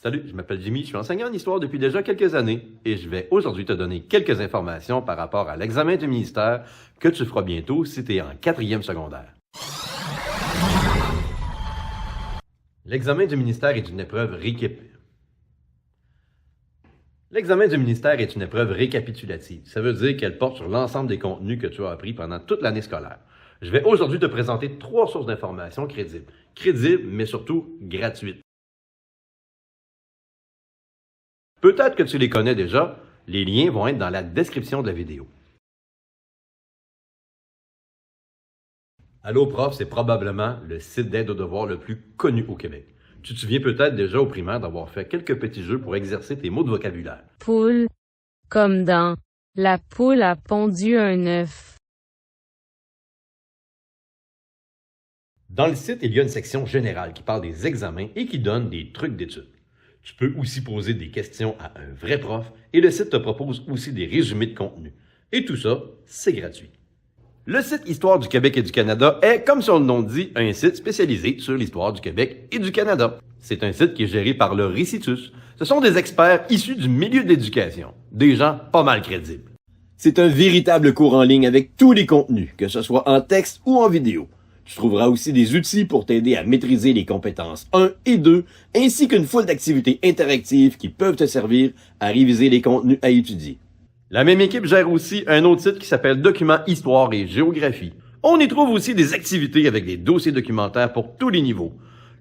Salut, je m'appelle Jimmy, je suis enseignant en histoire depuis déjà quelques années et je vais aujourd'hui te donner quelques informations par rapport à l'examen du ministère que tu feras bientôt si tu es en 4e secondaire. L'examen du ministère est une épreuve L'examen du ministère est une épreuve récapitulative. Ça veut dire qu'elle porte sur l'ensemble des contenus que tu as appris pendant toute l'année scolaire. Je vais aujourd'hui te présenter 3 sources d'informations crédibles. Crédibles, mais surtout gratuites. Peut-être que tu les connais déjà, les liens vont être dans la description de la vidéo. Allo Prof, c'est probablement le site d'aide aux devoirs le plus connu au Québec. Tu te souviens peut-être déjà au primaire d'avoir fait quelques petits jeux pour exercer tes mots de vocabulaire. Poule, comme dans « La poule a pondu un œuf ». Dans le site, il y a une section générale qui parle des examens et qui donne des trucs d'études. Tu peux aussi poser des questions à un vrai prof et le site te propose aussi des résumés de contenu. Et tout ça, c'est gratuit. Le site Histoire du Québec et du Canada est, comme son nom dit, un site spécialisé sur l'histoire du Québec et du Canada. C'est un site qui est géré par le Récitus. Ce sont des experts issus du milieu de l'éducation, des gens pas mal crédibles. C'est un véritable cours en ligne avec tous les contenus, que ce soit en texte ou en vidéo. Tu trouveras aussi des outils pour t'aider à maîtriser les compétences 1 et 2, ainsi qu'une foule d'activités interactives qui peuvent te servir à réviser les contenus à étudier. La même équipe gère aussi un autre site qui s'appelle Documents Histoire et Géographie. On y trouve aussi des activités avec des dossiers documentaires pour tous les niveaux.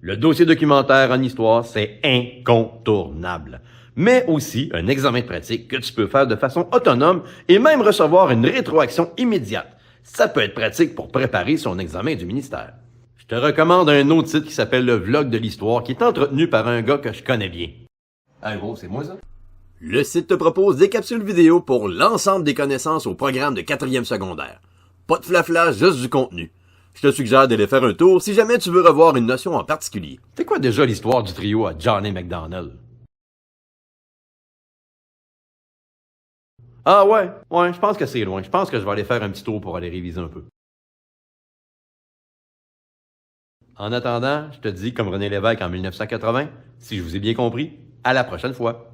Le dossier documentaire en histoire, c'est incontournable. Mais aussi un examen de pratique que tu peux faire de façon autonome et même recevoir une rétroaction immédiate. Ça peut être pratique pour préparer son examen du ministère. Je te recommande un autre site qui s'appelle le Vlog de l'Histoire qui est entretenu par un gars que je connais bien. Ah gros, c'est moi ça? Le site te propose des capsules vidéo pour l'ensemble des connaissances au programme de 4e secondaire. Pas de flafla, juste du contenu. Je te suggère d'aller faire un tour si jamais tu veux revoir une notion en particulier. C'est quoi déjà l'histoire du trio à Johnny McDonald? Ah ouais, je pense que c'est loin. Je pense que je vais aller faire un petit tour pour aller réviser un peu. En attendant, je te dis, comme René Lévesque en 1980, si je vous ai bien compris, à la prochaine fois.